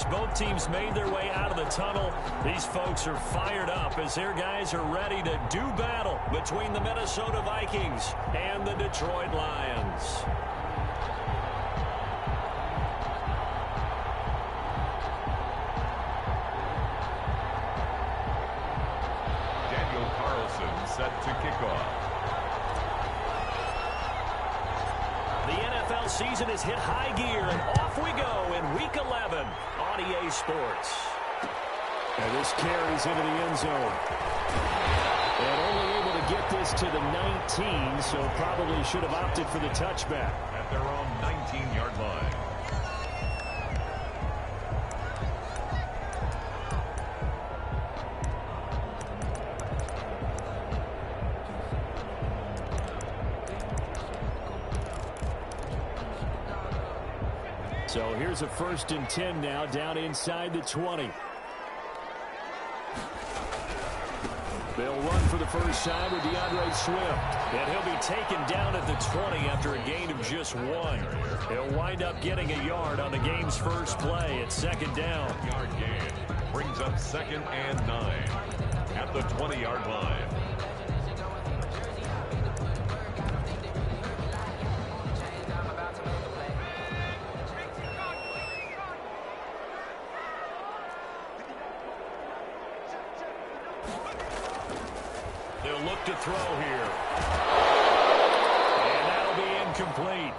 as both teams made their way out of the tunnel, these folks are fired up as their guys are ready to do battle between the Minnesota Vikings and the Detroit Lions. Daniel Carlson set to kick off. The NFL season has hit high gear, and off we go in Week 11 on EA Sports. And this carries into the end zone. And only able to get this to the 19, so probably should have opted for the touchback. At their own 19-yard line. So here's a 1st and 10 now, down inside the 20. They'll run for the first time with DeAndre Swift. And he'll be taken down at the 20 after a gain of just 1. He'll wind up getting a yard on the game's first play at 2nd down. Yard gain brings up 2nd and 9 at the 20-yard line. They'll look to throw here. And that'll be incomplete.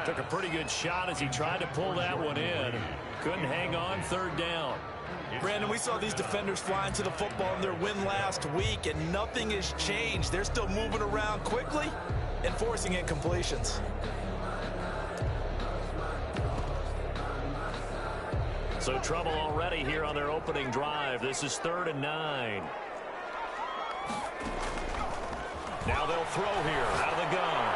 Took a pretty good shot as he tried to pull that one in. Couldn't hang on, 3rd down. Brandon, we saw these defenders flying to the football in their win last week, and nothing has changed. They're still moving around quickly and forcing incompletions. So trouble already here on their opening drive. This is 3rd and 9. Now they'll throw here out of the gun.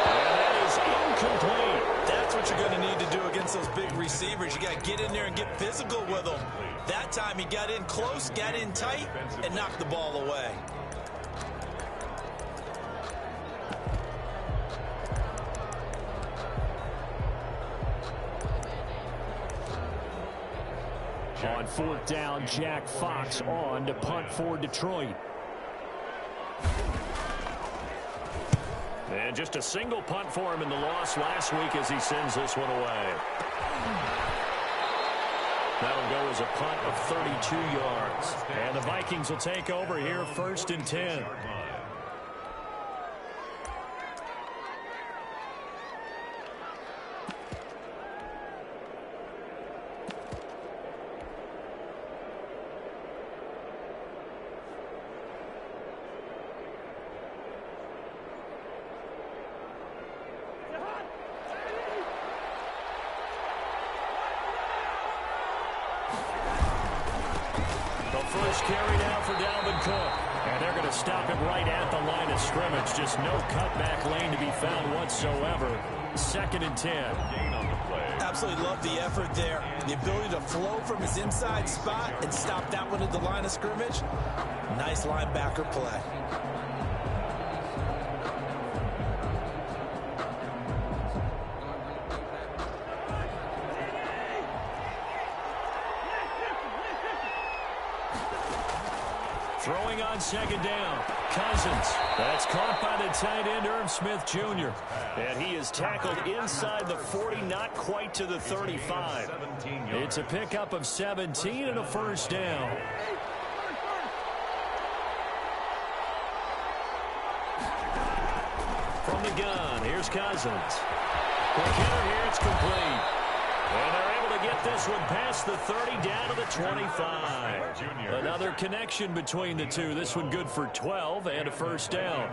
And that is incomplete. That's what you're going to need to do against those big receivers. You got to get in there and get physical with them. That time he got in close, got in tight, and knocked the ball away. On 4th down, Jack Fox on to punt for Detroit. And just a single punt for him in the loss last week as he sends this one away. That'll go as a punt of 32 yards. And the Vikings will take over here 1st and 10. First carry now for Dalvin Cook. And they're going to stop him right at the line of scrimmage. Just no cutback lane to be found whatsoever. 2nd and 10. Gain on the play. Absolutely love the effort there. The ability to flow from his inside spot and stop that one at the line of scrimmage. Nice linebacker play. Throwing on 2nd down. Cousins. That's caught by the tight end, Irv Smith Jr. And he is tackled inside the 40, not quite to the 35. It's a pickup of 17 and a 1st down. From the gun, here's Cousins. Quick hitter here, it's complete. And they're able to get this one past the 30 down to the 25. Another connection between the two. This one good for 12 and a 1st down.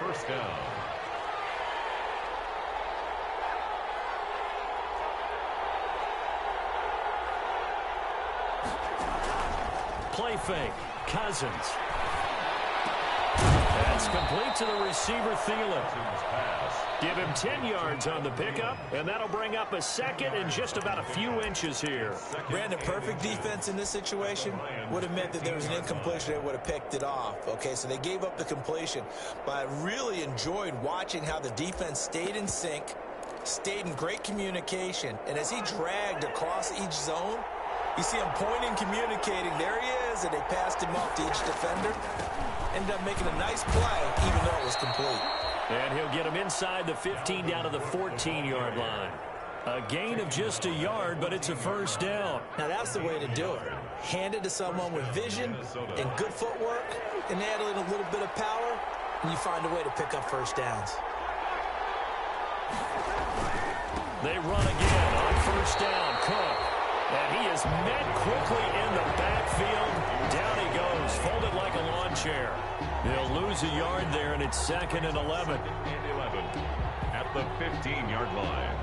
1st down. Play fake. Cousins. That's complete to the receiver, Thielen. Give him 10 yards on the pickup, and that'll bring up a 2nd and just about a few inches here. Brandon, perfect defense in this situation would have meant that there was an incompletion. They would have picked it off. Okay, so they gave up the completion. But I really enjoyed watching how the defense stayed in sync, stayed in great communication, and as he dragged across each zone, you see him pointing, communicating. There he is, and they passed him off to each defender. Ended up making a nice play, even though it was complete. And he'll get him inside the 15 down to the 14-yard line. A gain of just a yard, but it's a first down. Now that's the way to do it. Hand it to someone with vision and good footwork, and add in a little bit of power, and you find a way to pick up first downs. They run again on first down. Cook. And he is met quickly in the backfield. Down he goes, folded like a lawn chair. They'll lose a yard there, and it's 2nd and 11. And 11 at the 15-yard line.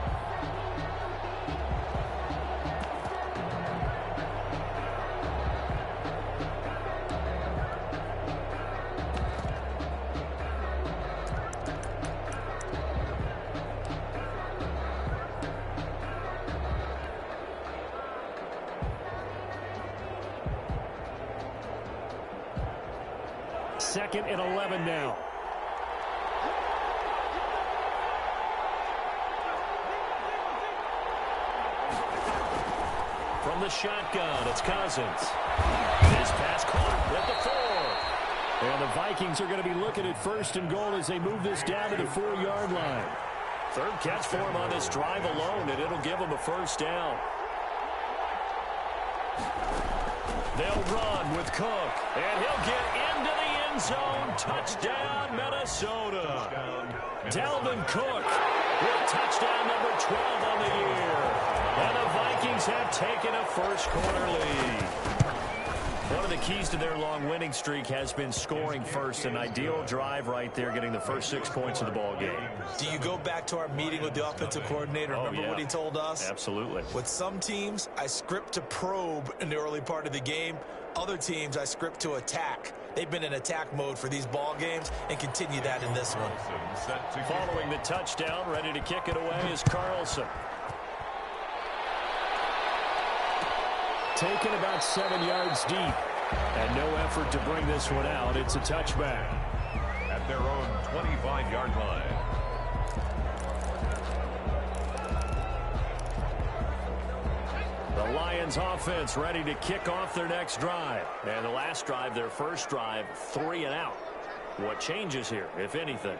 Second and 11 now. From the shotgun, it's Cousins. His pass caught at the 4. And the Vikings are going to be looking at 1st and goal as they move this down to the 4-yard line. Third catch for him on this drive alone, and it'll give him a first down. They'll run with Cook, and he'll get into the end zone. Touchdown, Minnesota. Dalvin Cook with touchdown number 12 on the year. And the Vikings have taken a first-quarter lead. One of the keys to their long winning streak has been scoring first. An ideal drive right there, getting the first 6 points of the ball game. Do you go back to our meeting with the offensive coordinator? Remember what he told us? Absolutely. With some teams, I script to probe in the early part of the game. Other teams, I script to attack. They've been in attack mode for these ball games and continue that in this one. Following the touchdown, ready to kick it away is Carlson. Taken about 7 yards deep. And no effort to bring this one out. It's a touchback. At their own 25-yard line. The Lions offense ready to kick off their next drive. And the last drive, their first drive, 3 and out. What changes here, if anything?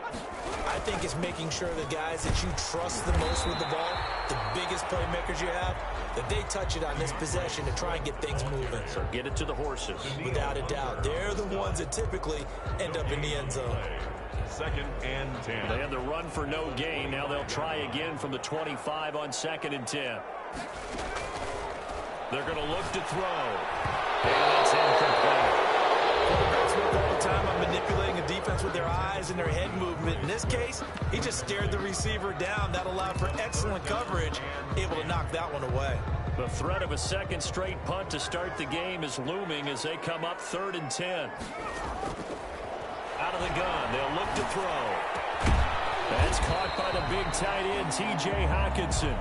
I think it's making sure the guys that you trust the most with the ball, the biggest playmakers you have, that they touch it on this possession to try and get things moving. So get it to the horses. Without a doubt. They're the ones that typically end up in the end zone. 2nd and 10. They had the run for no gain. Now they'll try again from the 25 on 2nd and 10. They're going to look to throw. And that's incomplete. Quarterbacks work all the time on manipulating a defense with their eyes and their head movement. In this case, he just stared the receiver down. That allowed for excellent coverage, able to knock that one away. The threat of a second straight punt to start the game is looming as they come up 3rd and 10. Out of the gun, they'll look to throw. That's caught by the big tight end, T.J. Hockenson.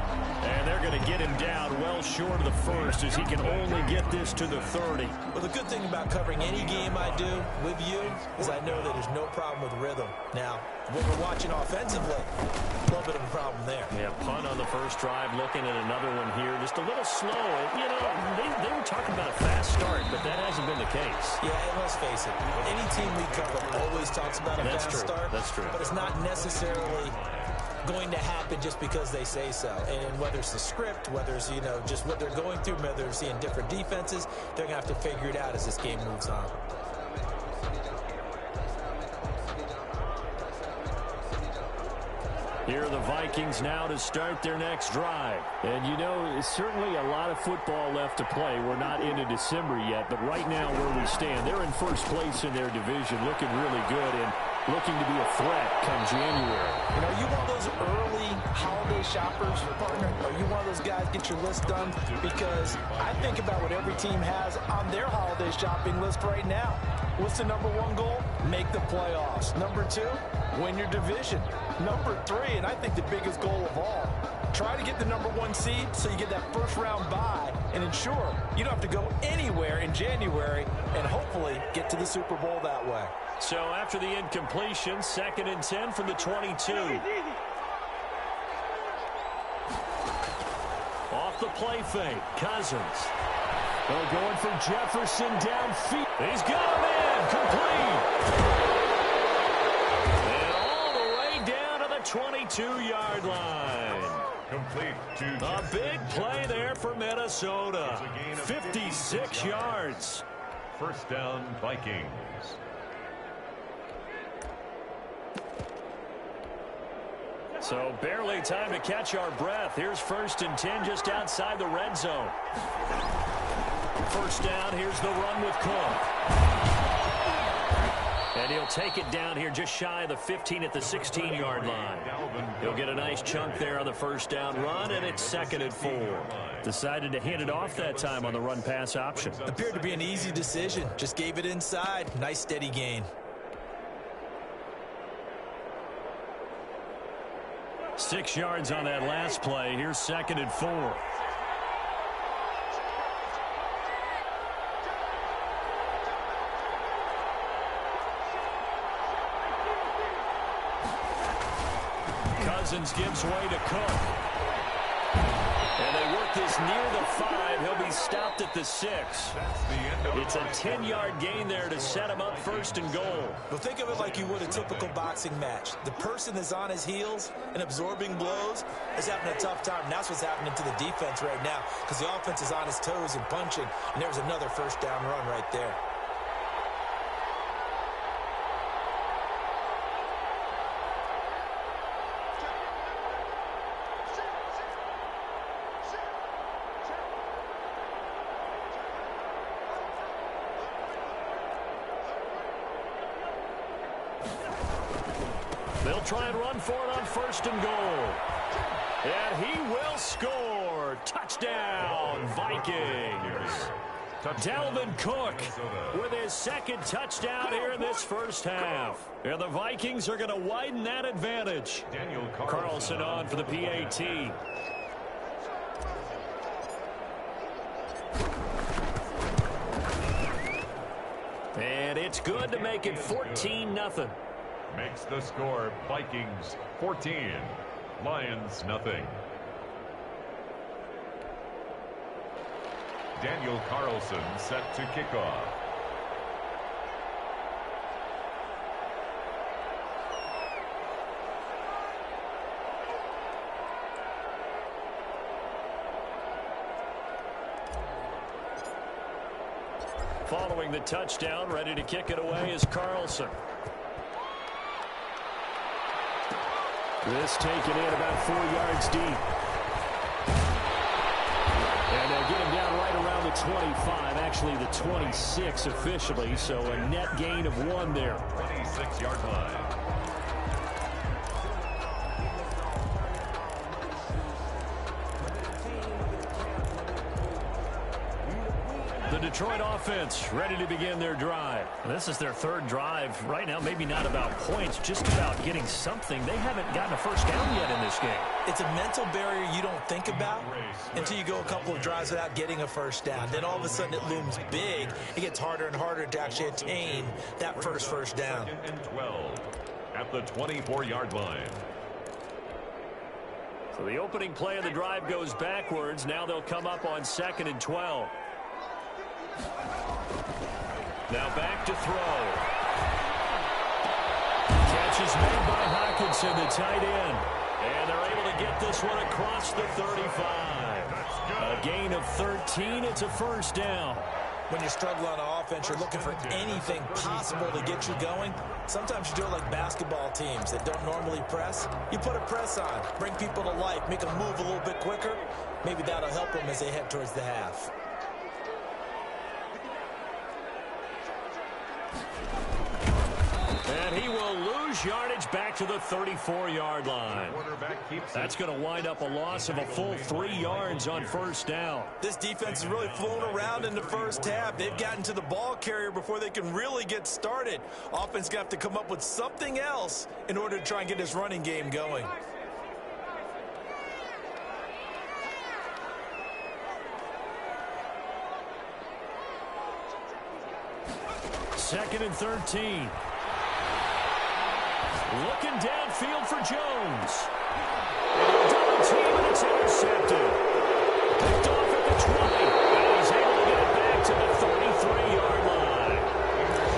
And they're going to get him down well short of the first as he can only get this to the 30. Well, the good thing about covering any game I do with you is I know that there's no problem with rhythm. Now, when we're watching offensively, a little bit of a problem there. Yeah, punt on the first drive, looking at another one here. Just a little slow. You know, they were talking about a fast start, but that hasn't been the case. Yeah, and let's face it, any team we cover always talks about a fast start. That's true. But it's not necessarily going to happen just because they say so. And whether it's the script, whether it's, you know, just what they're going through, whether they're seeing different defenses, they're going to have to figure it out as this game moves on. Here are the Vikings now to start their next drive. And, you know, it's certainly a lot of football left to play. We're not into December yet, but right now where we stand, they're in first place in their division, looking really good and looking to be a threat come January. You know, are you one of those early holiday shoppers, partner? Are you one of those guys get your list done? Because I think about what every team has on their holiday shopping list right now. What's the number 1 goal? Make the playoffs. Number 2, win your division. Number 3, and I think the biggest goal of all, try to get the number 1 seed so you get that first round bye and ensure you don't have to go anywhere in January and hopefully get to the Super Bowl that way. So after the incompletion, 2nd and 10 from the 22. off the play fake. Cousins. They're going for Jefferson downfield. He's got him in. Complete. And all the way down to the 22-yard line. Complete to A big play there for Minnesota. 56 yards. First down, Vikings. So barely time to catch our breath. Here's 1st and 10 just outside the red zone. First down, here's the run with Cook. And he'll take it down here just shy of the 15 at the 16-yard line. He'll get a nice chunk there on the first down run, and it's 2nd and 4. Decided to hand it off that time on the run-pass option. Appeared to be an easy decision. Just gave it inside. Nice steady gain. 6 yards on that last play. Here's 2nd and 4. Cousins gives way to Cook. And they work this near the 5. He'll be stopped at the 6. It's a 10-yard gain there to set him up 1st and goal. Well, think of it like you would a typical boxing match. The person that's on his heels and absorbing blows is having a tough time. And that's what's happening to the defense right now, because the offense is on his toes and punching. And there's another first down run right there. They'll try and run for it on 1st and goal. And he will score. Touchdown, Vikings. Dalvin Cook with his 2nd touchdown here in this first half. And the Vikings are going to widen that advantage. Daniel Carlson on for the PAT. And it's good to make it 14-0. Makes the score Vikings 14, Lions nothing. Daniel Carlson set to kick off. Following the touchdown, ready to kick it away is Carlson. This taken in about 4 yards deep. And they'll get him down right around the 25, actually the 26 officially, so a net gain of 1 there. 26-yard line. The Detroit offense ready to begin their drive. This is their 3rd drive right now. Maybe not about points, just about getting something. They haven't gotten a first down yet in this game. It's a mental barrier you don't think about until you go a couple of drives without getting a first down. Then all of a sudden it looms big. It gets harder and harder to actually attain that first down. 2nd and 12 at the 24-yard line. So the opening play of the drive goes backwards. Now they'll come up on 2nd and 12. Now back to throw. Catch is made by Hockenson, the tight end. And they're able to get this one across the 35. A gain of 13. It's a first down. When you struggle on offense, you're looking for anything possible to get you going. Sometimes you do it like basketball teams that don't normally press. You put a press on, bring people to life, make them move a little bit quicker. Maybe that'll help them as they head towards the half. And he will lose yardage back to the 34-yard line. That's going to wind up a loss of a full 3 yards on first down. This defense is really flown around in the first half. They've gotten to the ball carrier before they can really get started. Offense got to come up with something else in order to try and get this running game going. Second and 13. Looking downfield for Jones. Double team, and it's intercepted. Picked off at the 20. And he's able to get it back to the 33-yard line.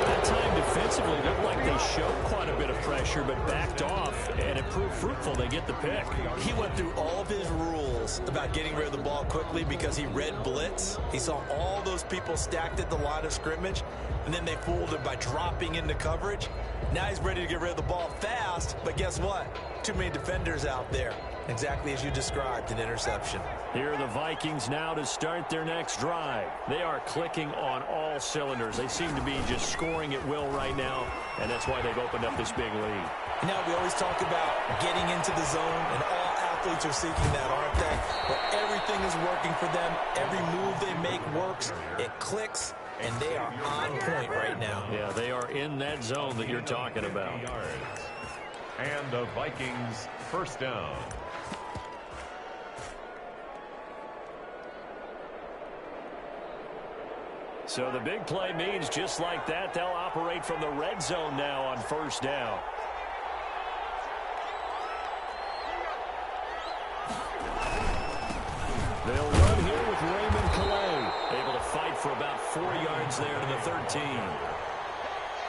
That time defensively looked like they showed quite a bit of pressure, but backed off, and it proved fruitful. They get the pick. He went through all of his rules about getting rid of the ball quickly because he read blitz. He saw all those people stacked at the line of scrimmage, and then they fooled him by dropping into coverage. Now he's ready to get rid of the ball fast, but guess what? Too many defenders out there. Exactly as you described, an interception. Here are the Vikings now to start their next drive. They are clicking on all cylinders. They seem to be just scoring at will right now, and that's why they've opened up this big lead. Now, we always talk about getting into the zone, and all athletes are seeking that, aren't they? Where everything is working for them. Every move they make works. It clicks, and they are on point right now. Yeah, they are in that zone that you're talking about. And the Vikings first down. So the big play means just like that, they'll operate from the red zone now on first down. They'll run here with Raymond Calais, able to fight for about 4 yards there to the 13.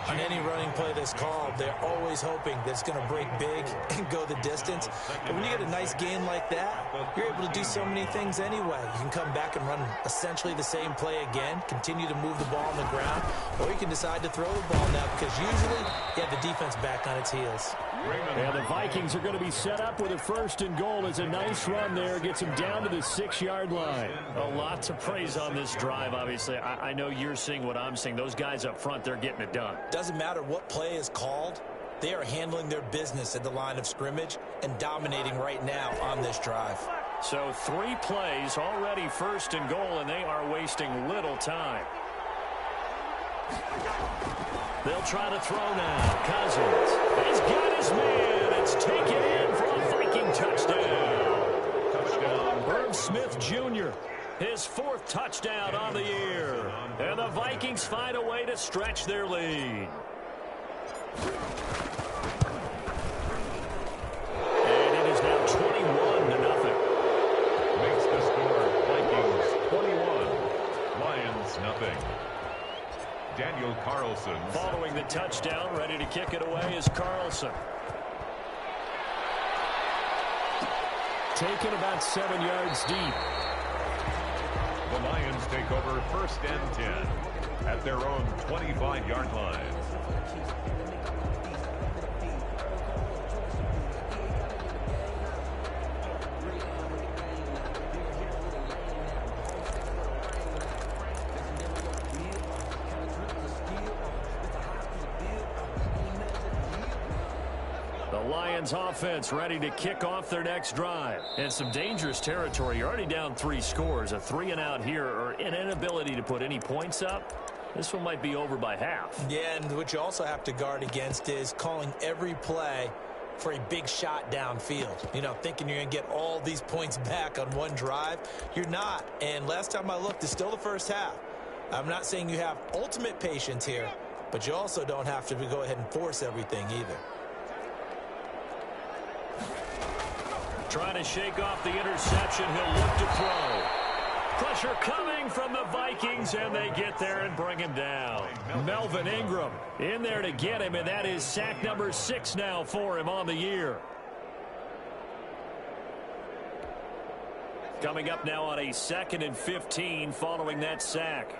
On any running play that's called, they're always hoping that it's going to break big and go the distance. But when you get a nice game like that, you're able to do so many things anyway. You can come back and run essentially the same play again, continue to move the ball on the ground, or you can decide to throw the ball now because usually you have the defense back on its heels. And the Vikings are going to be set up with a first and goal. It's a nice run there. Gets them down to the 6-yard line. A lot to praise on this drive, obviously. I know you're seeing what I'm seeing. Those guys up front, they're getting it done. Doesn't matter what play is called. They are handling their business at the line of scrimmage and dominating right now on this drive. So 3 plays, already first and goal, and they are wasting little time. They'll try to throw now. Cousins. He's got his man. It's taken in for a Viking touchdown. Irv Smith Jr., his 4th touchdown on the year. And the Vikings find a way to stretch their lead. And it is now 21-0. Makes the score Vikings 21, Lions nothing. Daniel Carlson. Following the touchdown, ready to kick it away is Carlson. Taken about 7 yards deep. The Lions take over first and 10 at their own 25-yard line. Lions offense ready to kick off their next drive. And some dangerous territory. You're already down 3 scores. A 3-and-out here, or an inability to put any points up. This one might be over by half. Yeah, and what you also have to guard against is calling every play for a big shot downfield. You know, thinking you're going to get all these points back on one drive. You're not. And last time I looked, it's still the first half. I'm not saying you have ultimate patience here, but you also don't have to go ahead and force everything either. Trying to shake off the interception. He'll look to throw. Pressure coming from the Vikings, and they get there and bring him down. Melvin Ingram in there to get him, and that is sack number 6 now for him on the year. Coming up now on a 2nd and 15 following that sack.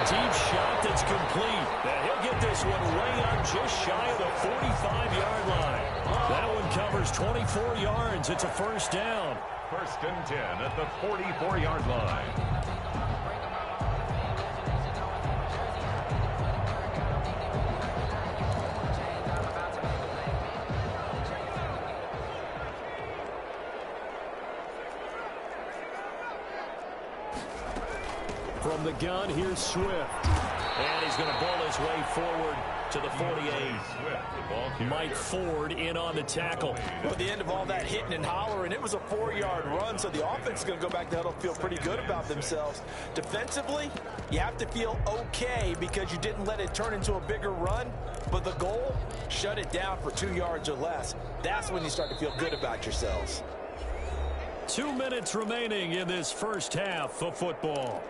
Deep shot that's complete. And he'll get this one way up just shy of the 45-yard line. That one covers 24 yards. It's a first down. First and 10 at the 44-yard line. From the gun, here's Swift. And he's going to bowl his way forward to the 48. Mike Ford in on the tackle. Well, at the end of all that hitting and hollering, it was a 4-yard run, so the offense is going to go back to the huddle, feel pretty good about themselves. Defensively, you have to feel okay because you didn't let it turn into a bigger run, but the goal, shut it down for 2 yards or less. That's when you start to feel good about yourselves. 2 minutes remaining in this first half of football.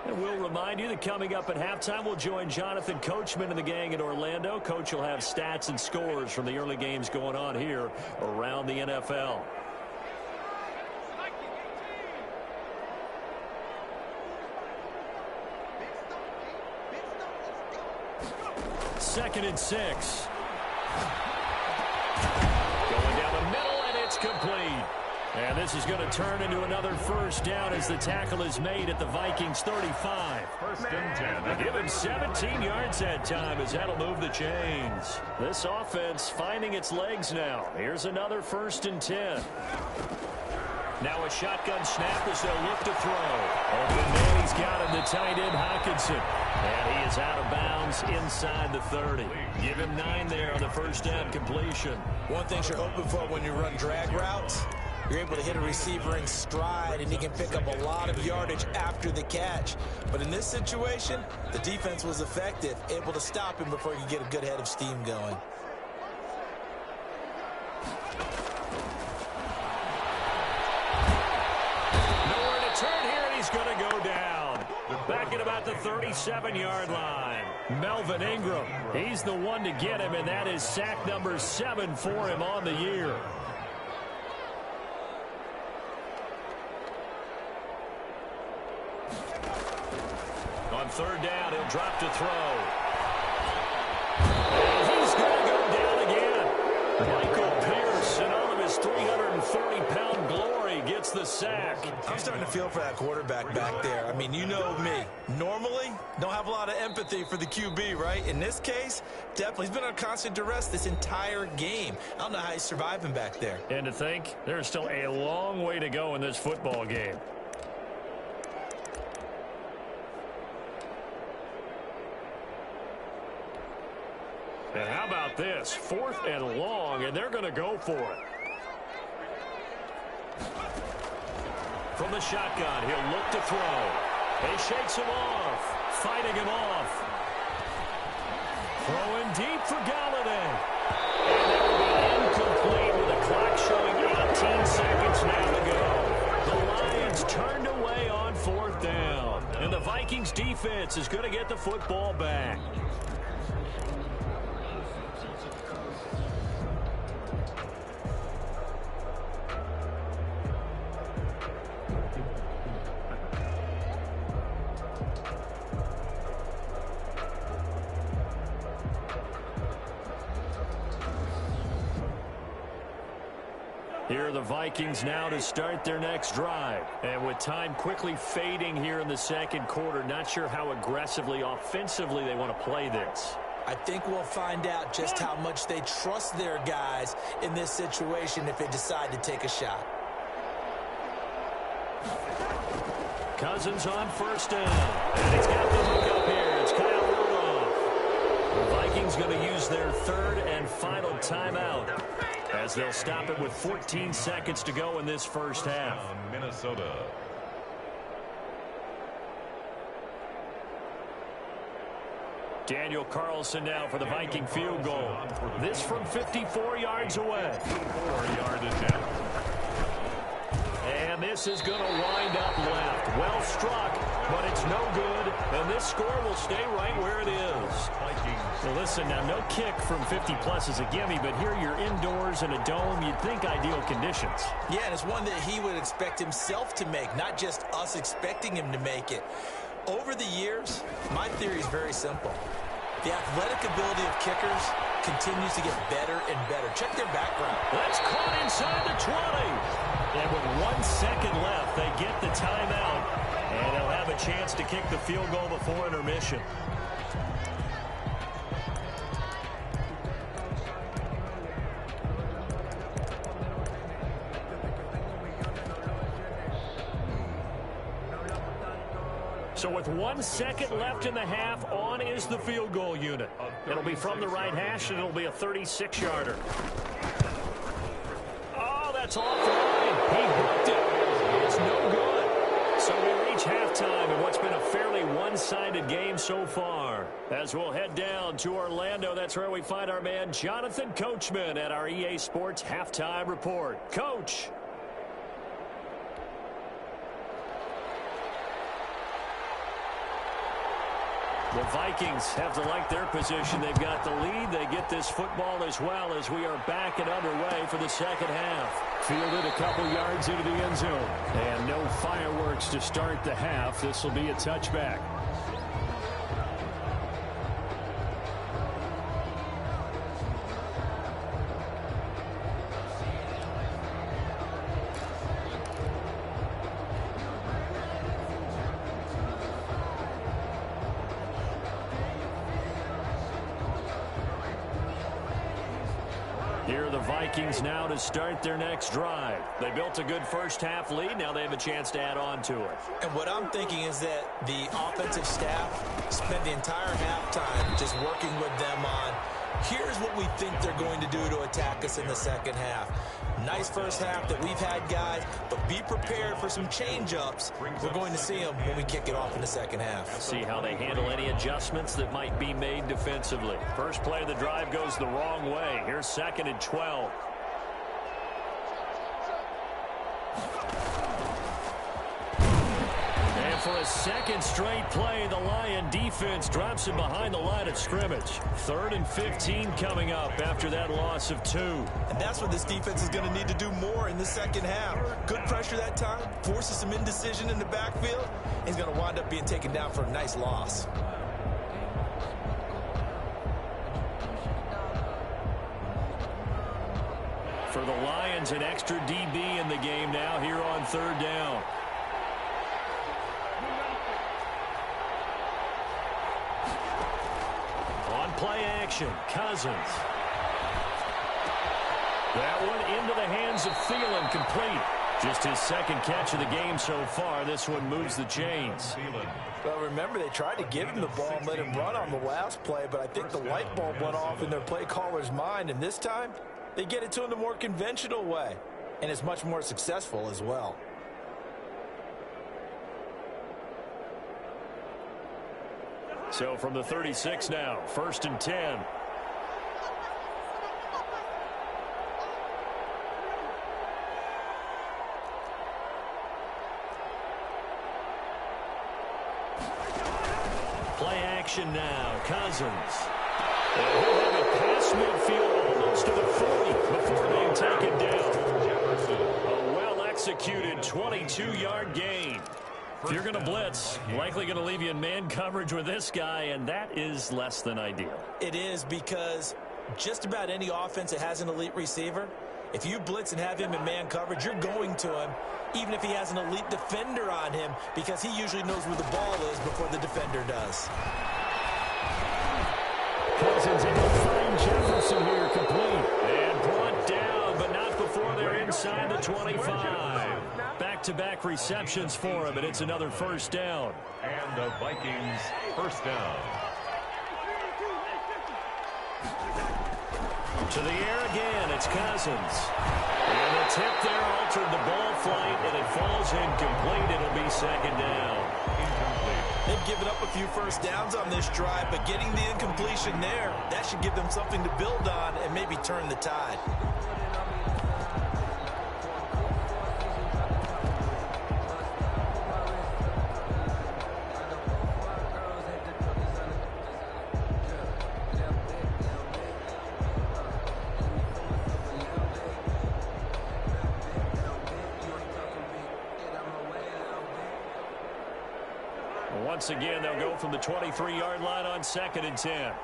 And we'll remind you that coming up at halftime, we'll join Jonathan Coachman and the gang in Orlando. Coach will have stats and scores from the early games going on here around the NFL. Second and 6. Going down the middle, and it's complete. And this is going to turn into another first down as the tackle is made at the Vikings 35. First and 10. Give him 17 yards that time as that'll move the chains. This offense finding its legs now. Here's another first and 10. Now a shotgun snap as they'll look to throw. Open man, he's got him, the tight end, Hockenson. And he is out of bounds inside the 30. Give him 9 there on the first down completion. One thing you're hoping for when you run drag routes, you're able to hit a receiver in stride, and he can pick up a lot of yardage after the catch. But in this situation, the defense was effective, able to stop him before he could get a good head of steam going. Nowhere to turn here, and he's going to go down. Back at about the 37-yard line. Melvin Ingram, he's the one to get him, and that is sack number 7 for him on the year. On third down, he'll drop to throw. And he's going to go down again. Michael Pierce, in all of his 330-pound glory, gets the sack. I'm starting to feel for that quarterback back there. I mean, you know me. Normally, don't have a lot of empathy for the QB, right? In this case, definitely. He's been on constant duress this entire game. I don't know how he's surviving back there. And to think, there's still a long way to go in this football game. And how about this? 4th and long, and they're going to go for it. From the shotgun, he'll look to throw. He shakes him off, fighting him off. Throwing deep for Galladay. And that will be incomplete with the clock showing 18 seconds now to go. The Lions turned away on 4th down. And the Vikings defense is going to get the football back. Here are the Vikings now to start their next drive. And with time quickly fading here in the second quarter, not sure how aggressively, offensively they want to play this. I think we'll find out just how much they trust their guys in this situation if they decide to take a shot. Cousins on first down. And he's got the hook up here. It's Kyle Rudolph. The Vikings going to use their 3rd and final timeout, as they'll stop it with 14 seconds to go in this first half. Minnesota. Daniel Carlson now for the Viking field goal. This from 54 yards away. 4-yard attempt. And this is going to wind up left. Well struck, but it's no good. And this score will stay right where it is. So listen, now no kick from 50-plus is a gimme, but here you're indoors in a dome. You'd think ideal conditions. Yeah, and it's one that he would expect himself to make, not just us expecting him to make it. Over the years, my theory is very simple. The athletic ability of kickers continues to get better and better. Check their background. That's caught inside the 20. And with 1 second left, they get the timeout. And they'll have a chance to kick the field goal before intermission. So with 1 second left in the half, on is the field goal unit. It'll be from the right hash, and it'll be a 36-yarder. Oh, that's off the line. He hooked it. It's no good. So we reach halftime in what's been a fairly one-sided game so far. As we'll head down to Orlando, that's where we find our man Jonathan Coachman at our EA Sports Halftime Report. Coach. The Vikings have to like their position. They've got the lead. They get this football as well as we are back and underway for the second half. Fielded a couple yards into the end zone. And no fireworks to start the half. This will be a touchback. Here are the Vikings now to start their next drive. They built a good first half lead. Now they have a chance to add on to it. And what I'm thinking is that the offensive staff spent the entire halftime just working with them on, here's what we think they're going to do to attack us in the second half. Nice first half that we've had, guys, but be prepared for some change-ups. We're going to see them when we kick it off in the second half. See how they handle any adjustments that might be made defensively. First play of the drive goes the wrong way. Here's 2nd and 12. And for a second straight play, the Lion defense drops him behind the line of scrimmage. 3rd and 15 coming up after that loss of 2. And that's what this defense is going to need to do more in the second half. Good pressure that time, forces some indecision in the backfield. He's going to wind up being taken down for a nice loss. For the Lions, an extra DB in the game now here on 3rd down. On play action, Cousins. That one into the hands of Thielen, complete. Just his 2nd catch of the game so far. This one moves the chains. Well, remember, they tried to give him the ball and let him run on the last play, but I think the light bulb went off in their play caller's mind, and this time they get it to him the more conventional way, and it's much more successful as well. So from the 36 now, 1st and 10. Play action now, Cousins. And he'll have it past midfield almost to the 40 before being taken down. A well-executed 22-yard gain. If you're going to blitz, likely going to leave you in man coverage with this guy, and that is less than ideal. It is, because just about any offense that has an elite receiver, if you blitz and have him in man coverage, you're going to him, even if he has an elite defender on him, because he usually knows where the ball is before the defender does. Cousins able to find Jefferson here, complete. And brought down, but not before they're inside the 25. Back-to-back receptions for him, and it's another 1st down. And the Vikings 1st down. To the air again, it's Cousins. And the tip there altered the ball flight, and it falls incomplete. It'll be 2nd down. They've given up a few first downs on this drive, but getting the incompletion there, that should give them something to build on and maybe turn the tide. Once again, they'll go from the 23-yard line on 2nd and 10.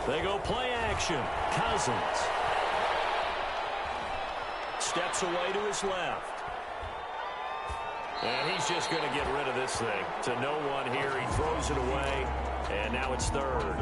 They go play action. Cousins steps away to his left. And he's just going to get rid of this thing. To no one here. He throws it away. And now it's third.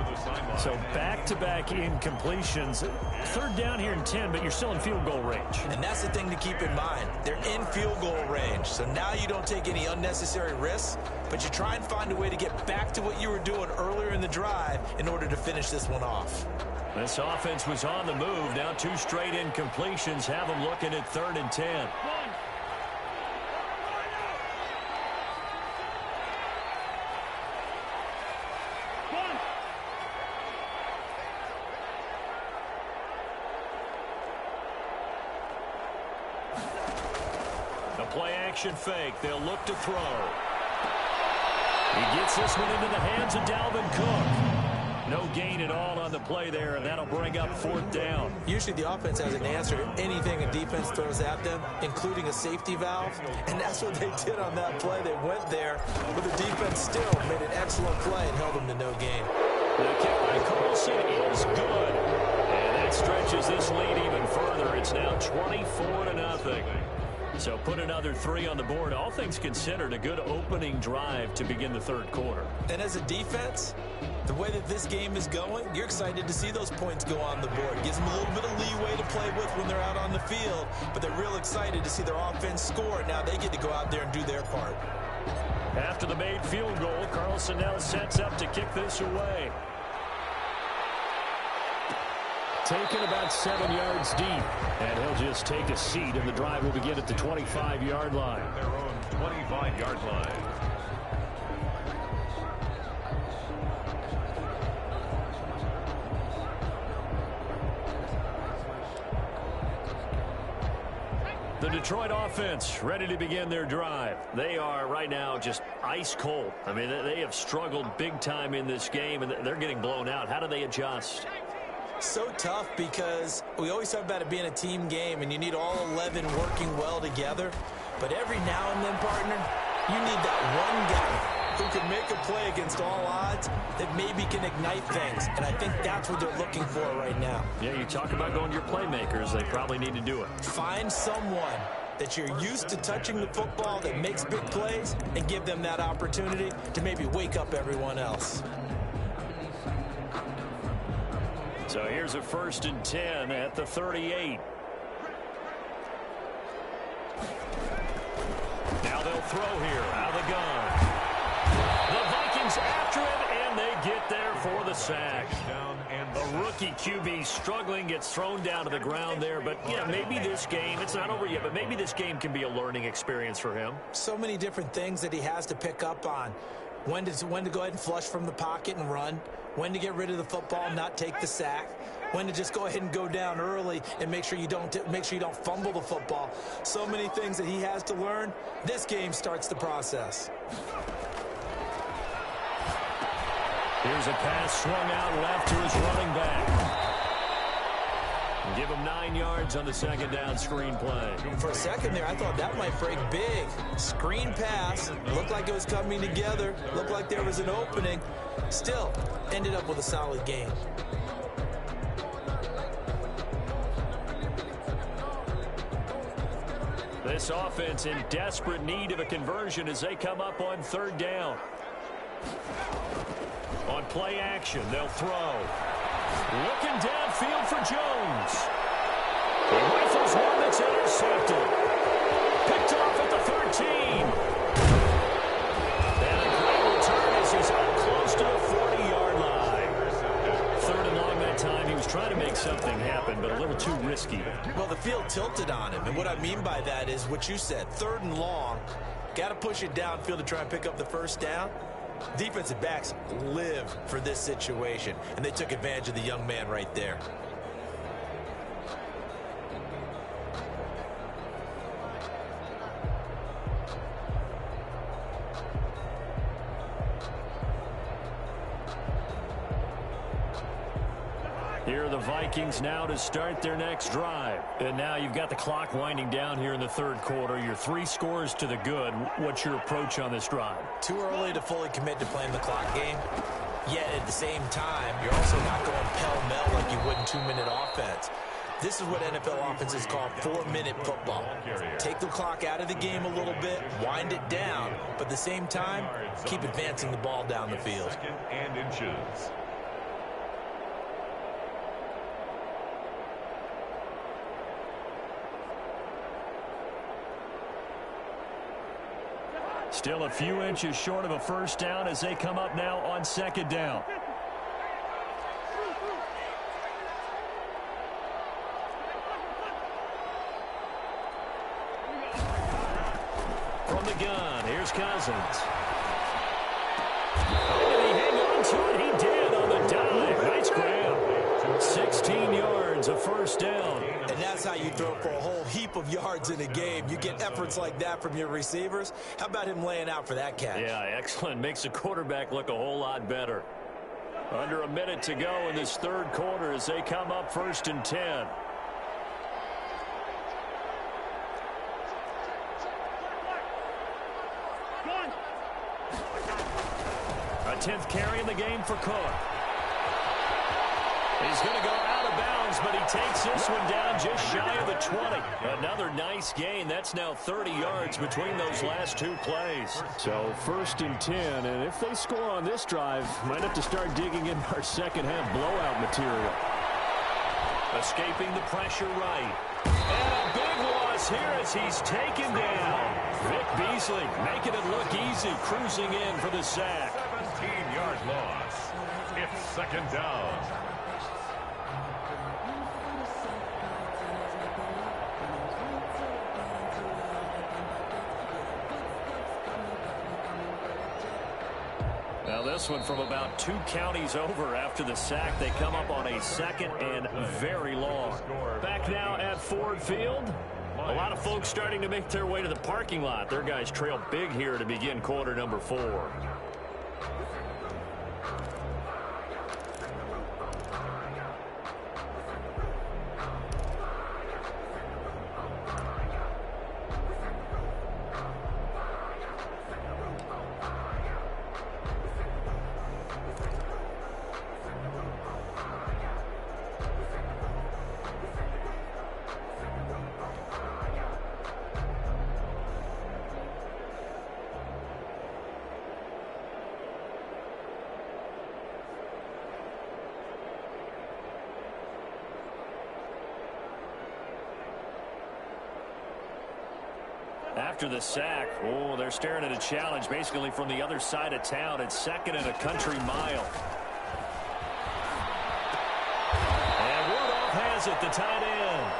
So back-to-back incompletions. Third down here in 10, but you're still in field goal range. And that's the thing to keep in mind. They're in field goal range. So now you don't take any unnecessary risks, but you try and find a way to get back to what you were doing earlier in the drive in order to finish this one off. This offense was on the move. Now 2 straight incompletions have them looking at 3rd and 10. Play-action fake. They'll look to throw. He gets this one into the hands of Dalvin Cook. No gain at all on the play there, and that'll bring up 4th down. Usually the offense has an answer to anything a defense throws at them, including a safety valve, and that's what they did on that play. They went there, but the defense still made an excellent play and held them to no gain. The kick by Carlson is good, and that stretches this lead even further. It's now 24-0. So put another 3 on the board. All things considered, a good opening drive to begin the 3rd quarter. And as a defense, the way that this game is going, you're excited to see those points go on the board. It gives them a little bit of leeway to play with when they're out on the field, but they're real excited to see their offense score. Now they get to go out there and do their part. After the made field goal, Carlson now sets up to kick this away. Taken about 7 yards deep, and he'll just take a seat, and the drive will begin at the 25-yard line. Their own 25-yard line. The Detroit offense ready to begin their drive. They are right now just ice cold. I mean, they have struggled big time in this game, and they're getting blown out. How do they adjust? So tough because we always talk about it being a team game and you need all 11 working well together. But every now and then, partner, you need that one guy who can make a play against all odds that maybe can ignite things. And I think that's what they're looking for right now. Yeah, you talk about going to your playmakers. They probably need to do it. Find someone that you're used to touching the football that makes big plays and give them that opportunity to maybe wake up everyone else. So here's a 1st and 10 at the 38. Now they'll throw here out of the gun. The Vikings after him, and they get there for the sack. A rookie QB struggling, gets thrown down to the ground there. But, yeah, maybe this game, it's not over yet, but maybe this game can be a learning experience for him. So many different things that he has to pick up on. When to go ahead and flush from the pocket and run. When to get rid of the football, not take the sack. When to just go ahead and go down early and make sure you don't fumble the football. So many things that he has to learn. This game starts the process. Here's a pass swung out left to his running back. Give him 9 yards on the 2nd down screen play. For a second there, I thought that might break big. Screen pass. Looked like it was coming together. Looked like there was an opening. Still, ended up with a solid game. This offense in desperate need of a conversion as they come up on 3rd down. On play action, they'll throw. Looking downfield for Jones. He rifles one that's intercepted. Picked off at the 13. And a great return as he's up close to the 40-yard line. 3rd and long that time. He was trying to make something happen, but a little too risky. Well, the field tilted on him, and what I mean by that is what you said. 3rd and long. Got to push it downfield to try and pick up the 1st down. Defensive backs live for this situation, and they took advantage of the young man right there. Here are the Vikings now to start their next drive. And now you've got the clock winding down here in the 3rd quarter. You're 3 scores to the good. What's your approach on this drive? Too early to fully commit to playing the clock game. Yet at the same time, you're also not going pell-mell like you would in 2-minute offense. This is what NFL offenses call 4-minute football. Take the clock out of the game a little bit, wind it down, but at the same time, keep advancing the ball down the field. Second and inches. Still a few inches short of a first down as they come up now on second down. From the gun, here's Cousins. Did he hang on to it? He did on the dive. Nice grab. 16 yards, a first down. And that's how you throw for a whole heap of yards in a game. You get efforts like that from your receivers. How about him laying out for that catch? Yeah, excellent. Makes the quarterback look a whole lot better. Under a minute to go in this third quarter as they come up 1st and 10. A 10th carry in the game for Cook. He's going to go out of bounds, but he takes this one down just shy of the 20. Another nice gain. That's now 30 yards between those last two plays. So 1st and 10, and if they score on this drive, might have to start digging in our second half blowout material. Escaping the pressure right. And a big loss here as he's taken down. Vic Beasley making it look easy, cruising in for the sack. 17-yard loss. It's second down. Now this one from about 2 counties over after the sack. They come up on a 2nd and very long. Back now at Ford Field. A lot of folks starting to make their way to the parking lot. Their guys trail big here to begin quarter number 4. After the sack, oh, they're staring at a challenge basically from the other side of town. It's 2nd and a country mile. And Rudolph has it, the tight end.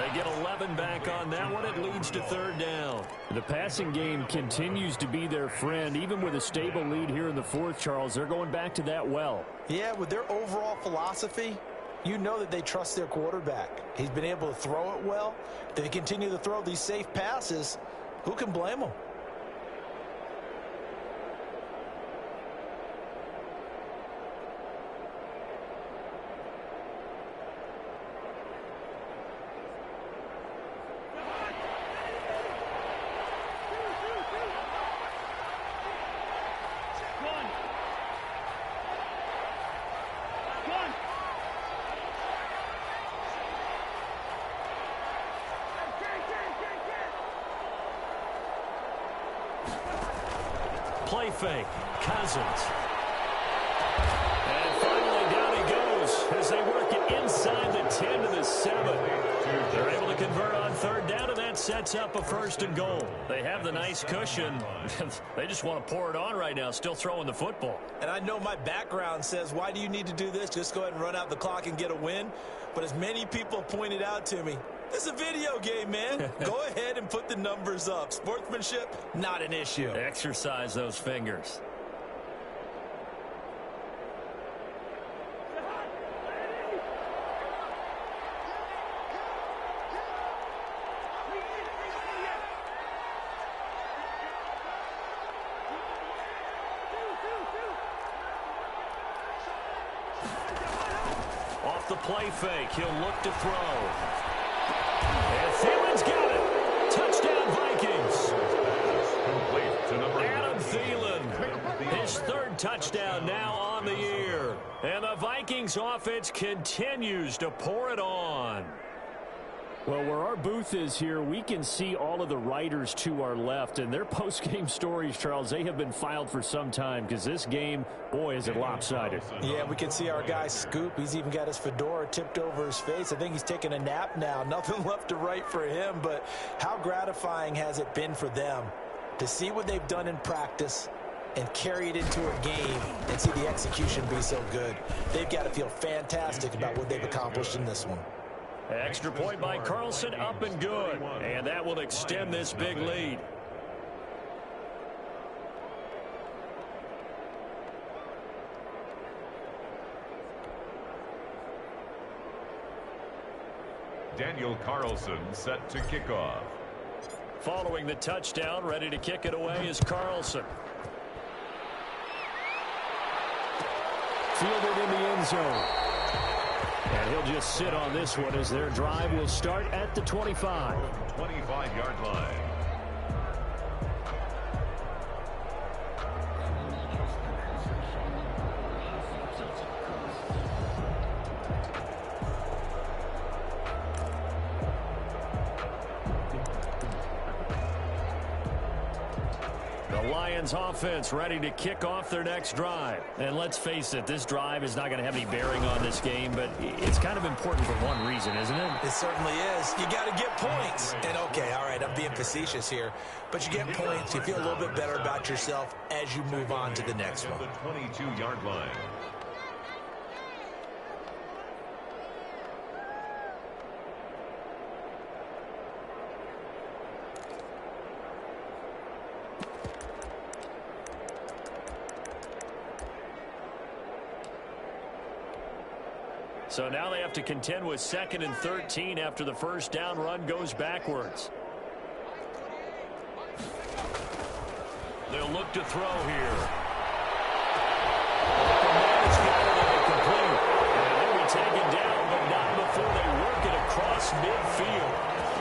They get 11 back on that one. It leads to 3rd down. The passing game continues to be their friend. Even with a stable lead here in the 4th, Charles, they're going back to that well. Yeah, with their overall philosophy, you know that they trust their quarterback. He's been able to throw it well. They continue to throw these safe passes. Who can blame them? Play fake. Cousins. And finally down he goes as they work it inside the 10 to the 7. They're able to convert on 3rd down, and that sets up a 1st and goal. They have the nice cushion. They just want to pour it on right now, still throwing the football. And I know my background says, why do you need to do this? Just go ahead and run out the clock and get a win. But as many people pointed out to me, this is a video game, man. Go ahead and put the numbers up. Sportsmanship, not an issue. Exercise those fingers. Off the play fake, he'll look to throw. And Thielen's got it. Touchdown, Vikings. Adam Thielen, his 3rd touchdown now on the year. And the Vikings offense continues to pour it on. Well, where our booth is here, we can see all of the writers to our left. And their post-game stories, Charles, they have been filed for some time because this game, boy, is it lopsided. Yeah, we can see our guy Scoop. He's even got his fedora tipped over his face. I think he's taking a nap now. Nothing left to write for him. But how gratifying has it been for them to see what they've done in practice and carry it into a game and see the execution be so good? They've got to feel fantastic about what they've accomplished in this one. Extra point by Carlson, up and good. And that will extend this big lead. Daniel Carlson set to kick off. Following the touchdown, ready to kick it away is Carlson. Fielded in the end zone. And he'll just sit on this one as their drive will start at the 25. 25-yard line. Lions offense ready to kick off their next drive. And let's face it, this drive is not going to have any bearing on this game, but it's kind of important for one reason, isn't it? It certainly is. You got to get points. And okay, all right, I'm being facetious here, but you get points. You feel a little bit better about yourself as you move on to the next one. The 22-yard line. So now they have to contend with 2nd and 13 after the first down run goes backwards. They'll look to throw here. The man has got it incomplete. And they'll be taken down, but not before they work it across midfield.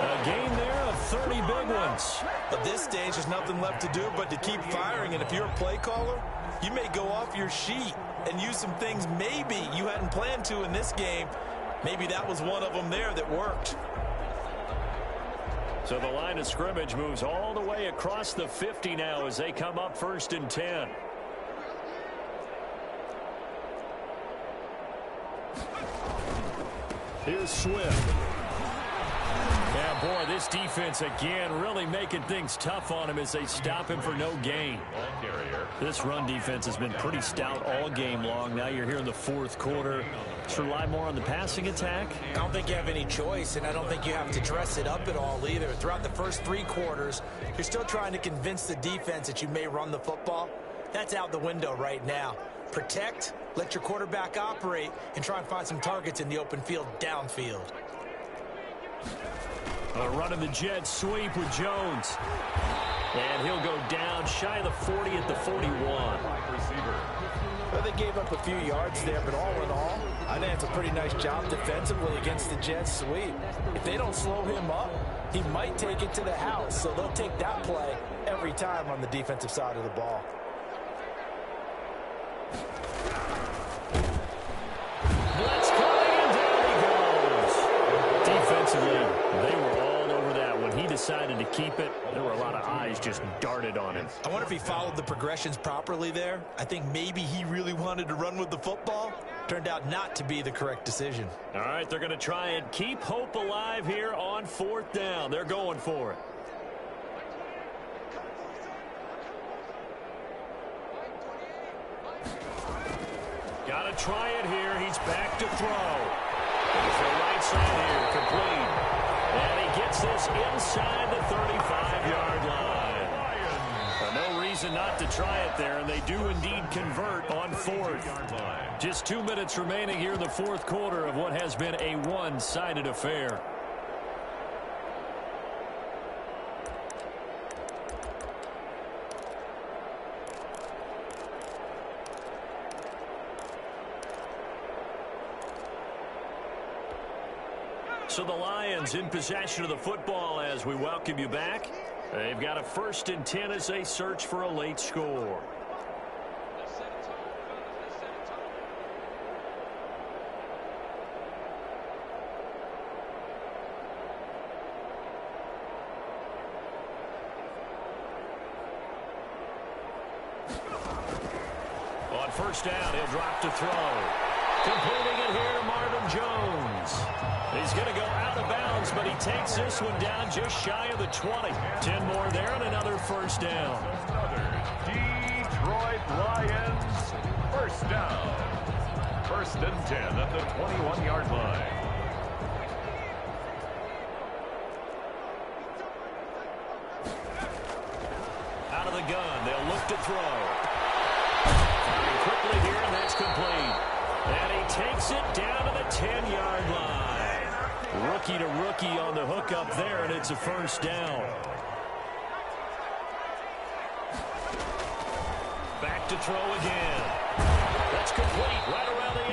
A gain there of 30 big ones. At this stage, there's nothing left to do but to keep firing. And if you're a play caller, you may go off your sheet and use some things maybe you hadn't planned to in this game. Maybe that was one of them there that worked. So the line of scrimmage moves all the way across the 50 now as they come up 1st and 10. Here's Swift. Yeah, boy, this defense again really making things tough on him as they stop him for no gain. This run defense has been pretty stout all game long. Now you're here in the 4th quarter. Just rely more on the passing attack. I don't think you have any choice, and I don't think you have to dress it up at all either. Throughout the first 3 quarters, you're still trying to convince the defense that you may run the football. That's out the window right now. Protect, let your quarterback operate, and try and find some targets in the open field downfield. A run of the Jets sweep with Jones. And he'll go down shy of the 40 at the 41. Well, they gave up a few yards there, but all in all, I think it's a pretty nice job defensively against the Jets sweep. If they don't slow him up, he might take it to the house. So they'll take that play every time on the defensive side of the ball. Blitz coming, and down he goes. Defensively, they were all over that. When he decided to keep it, there were a lot of eyes just darted on him. I wonder if he followed the progressions properly there. I think maybe he really wanted to run with the football. Turned out not to be the correct decision. All right, they're going to try and keep hope alive here on 4th down. They're going for it. Got to try it here. He's back to throw. It's the right side here, complete. And he gets this inside the 35-yard line. No reason not to try it there, and they do indeed convert on 4th. Just 2 minutes remaining here in the 4th quarter of what has been a one-sided affair. So the Lions in possession of the football as we welcome you back. They've got a 1st and 10 as they search for a late score. first down. He'll drop to throw. Completing it here, Marvin Jones. He's going to go out of bounds, but he takes this one down just shy of the 20. 10 more there and another first down. Detroit Lions first down. 1st and 10 at the 21-yard line. Out of the gun, they'll look to throw. Firing quickly here, and that's complete. And he takes it down to the 10-yard line. Rookie to rookie on the hook up there, and it's a first down. Back to throw again. That's complete right around the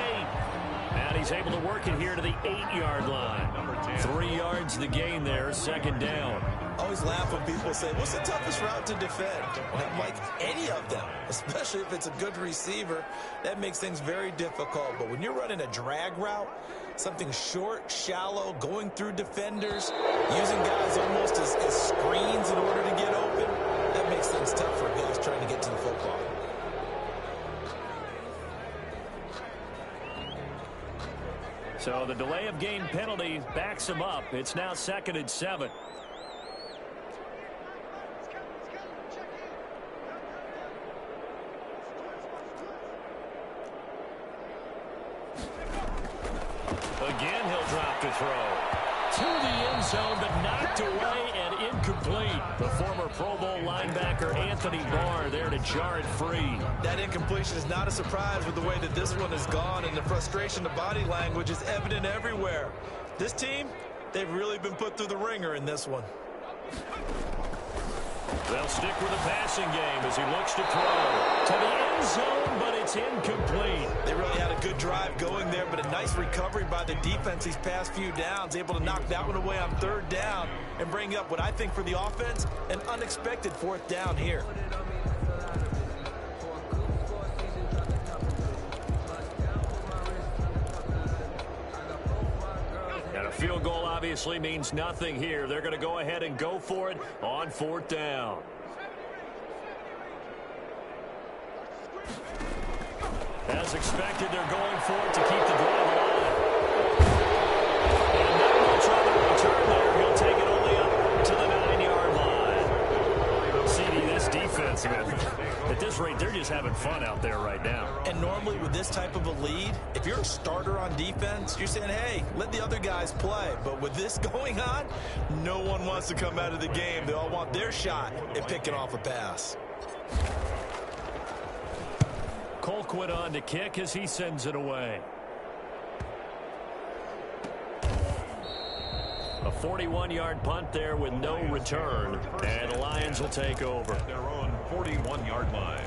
8. And he's able to work it here to the 8-yard line. Number 10. 3 yards the gain there, 2nd down. I always laugh when people say, what's the toughest route to defend? And I'm like, any of them, especially if it's a good receiver, that makes things very difficult. But when you're running a drag route, something short, shallow, going through defenders, using guys almost as screens in order to get open, that makes things tough for guys trying to get to the football. So the delay of game penalty backs him up. It's now 2nd and 7. Again, he'll drop to throw. To the end zone, but knocked away and incomplete. The former Pro Bowl linebacker Anthony Barr there to jar it free. That incompletion is not a surprise with the way that this one has gone, and the frustration, the body language is evident everywhere. This team, they've really been put through the ringer in this one. They'll stick with the passing game as he looks to throw. To the end zone, but it's incomplete. They really had a good drive going there, but a nice recovery by the defense these past few downs, able to knock that one away on 3rd down and bring up what I think for the offense, an unexpected 4th down here. And a field goal obviously means nothing here. They're going to go ahead and go for it on 4th down. As expected, they're going for it to keep the drive alive. And not much on the return there. He'll take it only up to the 9-yard line. CD, this defense, man, at this rate, they're just having fun out there right now. And normally with this type of a lead, if you're a starter on defense, you're saying, hey, let the other guys play. But with this going on, no one wants to come out of the game. They all want their shot at picking off a pass. Colquitt on to kick as he sends it away. A 41-yard punt there with no return. And the Lions will take over. At their own 41-yard line.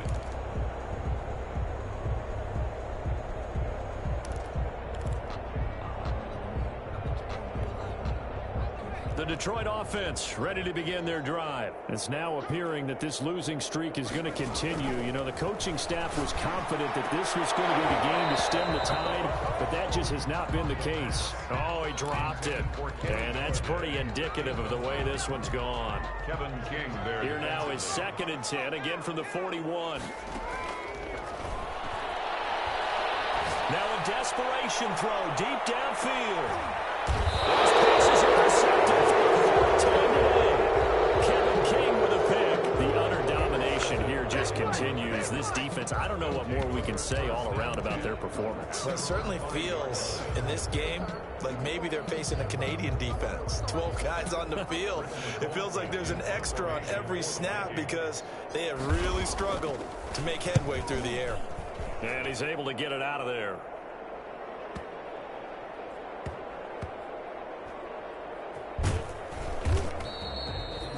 The Detroit offense ready to begin their drive. It's now appearing that this losing streak is going to continue. You know, the coaching staff was confident that this was going to be the game to stem the tide, but that just has not been the case. Oh, he dropped it. And that's pretty indicative of the way this one's gone. Kevin King there. Here now is 2nd and 10, again from the 41. Now a desperation throw deep downfield. Those passes intercepted for the 4th time today. Kevin King with a pick. The utter domination here just continues. This defense, I don't know what more we can say all around about their performance. Well, it certainly feels in this game like maybe they're facing a Canadian defense. 12 guys on the field. It feels like there's an extra on every snap because they have really struggled to make headway through the air. And he's able to get it out of there.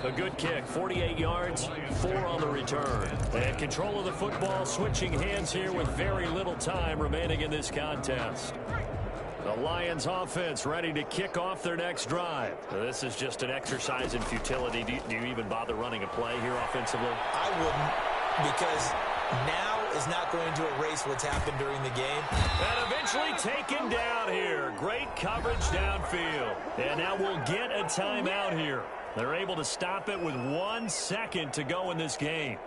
A good kick, 48 yards, 4 on the return. And control of the football, switching hands here with very little time remaining in this contest. The Lions offense ready to kick off their next drive. This is just an exercise in futility. Do you even bother running a play here offensively? I wouldn't, because now is not going to erase what's happened during the game. And eventually taken down here. Great coverage downfield. And now we'll get a timeout here. They're able to stop it with 1 second to go in this game.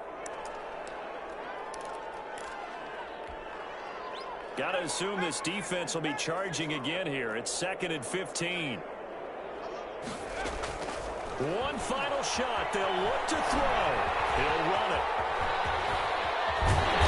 Got to assume this defense will be charging again here. It's 2nd and 15. One final shot. They'll look to throw. He'll run it.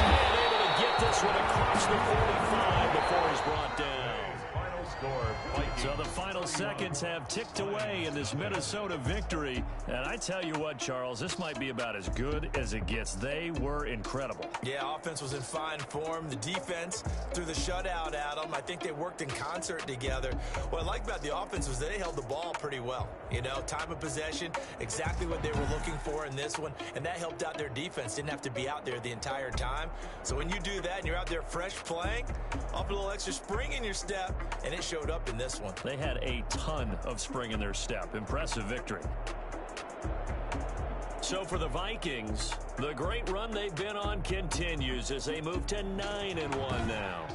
And able to get this one across the 45 before he's brought down. Final score, Vikings. So the final seconds have ticked away in this Minnesota victory. And I tell you what, Charles, this might be about as good as it gets. They were incredible. Yeah, offense was in fine form. The defense threw the shutout at them. I think they worked in concert together. What I like about the offense was they held the ball pretty well. You know, time of possession, exactly what they were looking for in this one, and that helped out their defense. Didn't have to be out there the entire time. So when you do that and you're out there fresh playing, off a little extra spring in your step, and it showed up in this one. They had a ton of spring in their step. Impressive victory. So for the Vikings, the great run they've been on continues as they move to 9-1 now.